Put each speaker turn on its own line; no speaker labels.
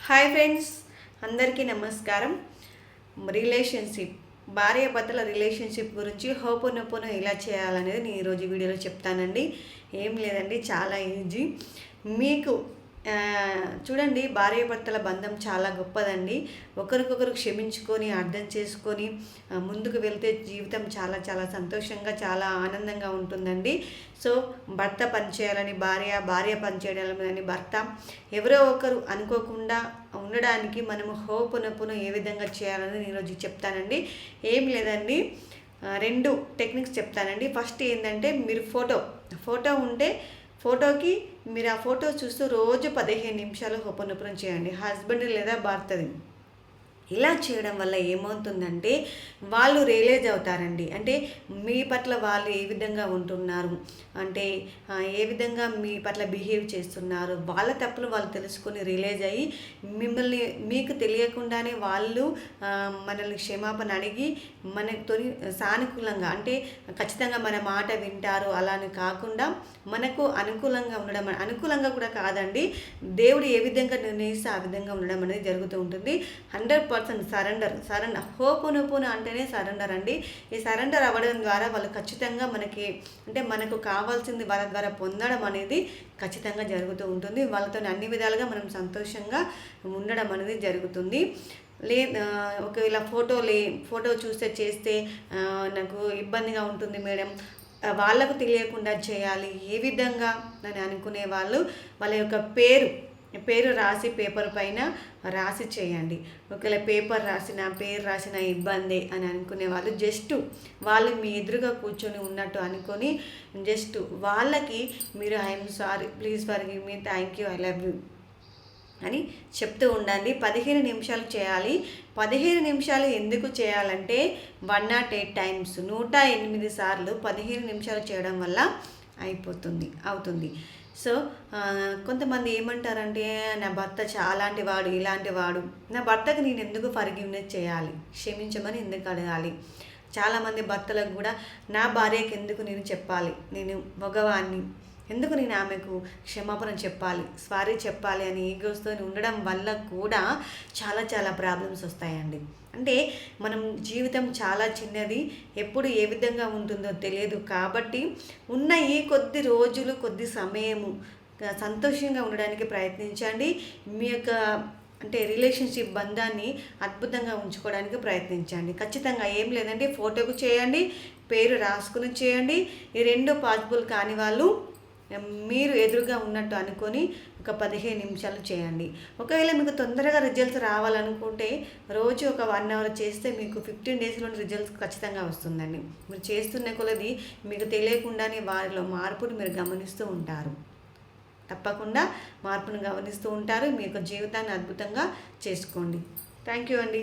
Hi friends, అందరికీ నమస్కారం. Relationship, భార్యాభర్తల రిలేషన్షిప్ గురించి హోపోనోపోనో ఎలా చేయాలనేది నేను ఈరోజు వీడియోలో చెప్తానండి. ఏం లేదండి, చాలా ఈజీ. మీకు చూడండి, భార్యాభర్తల బంధం చాలా గొప్పదండి. ఒకరికొకరు క్షమించుకొని అర్థం చేసుకొని ముందుకు వెళ్తే జీవితం చాలా చాలా సంతోషంగా చాలా ఆనందంగా ఉంటుందండి. సో భర్త పనిచేయాలని భార్య పనిచేయాలని భర్త, ఎవరో ఒకరు అనుకోకుండా ఉండడానికి మనము హోపోనోపోనో ఏ విధంగా చేయాలని నేను ఈరోజు చెప్తానండి. ఏం లేదండి, రెండు టెక్నిక్స్ చెప్తానండి. ఫస్ట్ ఏంటంటే, మీరు ఫోటో ఉంటే ఫోటోకి మీరు ఆ ఫోటో చూస్తూ రోజు 15 నిమిషాలు హోపోనోపోనో చేయండి, హస్బెండ్ లేదా భర్తది. ఇలా చేయడం వల్ల ఏమవుతుందంటే, వాళ్ళు రియలైజ్ అవుతారండి. అంటే మీ పట్ల వాళ్ళు ఏ విధంగా ఉంటున్నారు, అంటే ఏ విధంగా మీ పట్ల బిహేవ్ చేస్తున్నారు, వాళ్ళ తప్పులు వాళ్ళు తెలుసుకొని రియలైజ్ అయ్యి మిమ్మల్ని, మీకు తెలియకుండానే వాళ్ళు మనల్ని క్షమాపణ అడిగి మనతో సానుకూలంగా, అంటే ఖచ్చితంగా మన మాట వింటారు అలానే కాకుండా మనకు అనుకూలంగా ఉండడం, అనుకూలంగా కూడా కాదండి, దేవుడు ఏ విధంగా నిర్ణయిస్తే ఆ విధంగా ఉండడం అనేది జరుగుతూ ఉంటుంది. 100% సరెండర్. హోపోనోపోనో అంటేనే సరెండర్ అండి. ఈ సరెండర్ అవ్వడం ద్వారా వాళ్ళు ఖచ్చితంగా మనకి, అంటే మనకు కావాల్సింది వాళ్ళ ద్వారా పొందడం అనేది ఖచ్చితంగా జరుగుతూ ఉంటుంది. వాళ్ళతో అన్ని విధాలుగా మనం సంతోషంగా ఉండడం అనేది జరుగుతుంది. ఒకవేళ ఫోటో చేస్తే నాకు ఇబ్బందిగా ఉంటుంది మేడం, వాళ్ళకు తెలియకుండా చేయాలి ఏ విధంగా అని అనుకునే వాళ్ళు వాళ్ళ యొక్క పేరు రాసి పేపర్ పైన రాసి చేయండి. ఒకవేళ పేరు రాసిన ఇబ్బంది అని అనుకునే వాళ్ళు వాళ్ళు మీ ఎదురుగా కూర్చొని ఉన్నట్టు అనుకొని వాళ్ళకి మీరు I'm sorry, please forgive me, thank you, I love you అని చెప్తూ ఉండండి. 15 నిమిషాలు చేయాలి. 15 నిమిషాలు ఎందుకు చేయాలంటే 108 టైమ్స్, 108 సార్లు 15 నిమిషాలు చేయడం వల్ల అవుతుంది. సో కొంతమంది ఏమంటారంటే, నా భర్త చాలాంటి వాడు, ఇలాంటి వాడు, నా భర్తకు నేను ఎందుకు ఫర్గివ్నెస్ చేయాలి, క్షమించమని ఎందుకు అడగాలి. చాలామంది భర్తలకు కూడా, నా భార్యకి ఎందుకు నేను చెప్పాలి, నేను మగవాణ్ణి, ఎందుకు నేను ఆమెకు క్షమాపణ చెప్పాలి, సారీ చెప్పాలి అని ఈగోస్తో ఉండడం వల్ల కూడా చాలా చాలా ప్రాబ్లమ్స్ వస్తాయండి. అంటే మనం జీవితం చాలా చిన్నది, ఎప్పుడు ఏ విధంగా ఉంటుందో తెలియదు. కాబట్టి ఉన్న ఈ కొద్ది రోజులు, కొద్ది సమయము సంతోషంగా ఉండడానికి ప్రయత్నించండి. మీ యొక్క రిలేషన్షిప్ బంధాన్ని అద్భుతంగా ఉంచుకోవడానికి ప్రయత్నించండి. ఖచ్చితంగా ఏం లేదంటే, ఫోటోకు చేయండి, పేరు రాసుకుని చేయండి. ఈ రెండు పాసిబుల్ కాని వాళ్ళు మీరు ఎదురుగా ఉన్నట్టు అనుకొని ఒక 15 నిమిషాలు చేయండి. ఒకవేళ మీకు తొందరగా రిజల్ట్స్ రావాలనుకుంటే రోజు ఒక 1 అవర్ చేస్తే మీకు 15 డేస్లోని రిజల్ట్స్ ఖచ్చితంగా వస్తుందండి. మీరు చేస్తున్న కొలది మీకు తెలియకుండానే వారిలో మార్పును మీరు గమనిస్తూ ఉంటారు. తప్పకుండా మార్పును గమనిస్తూ ఉంటారు. మీ యొక్క జీవితాన్ని అద్భుతంగా చేసుకోండి. థ్యాంక్ యూ అండి.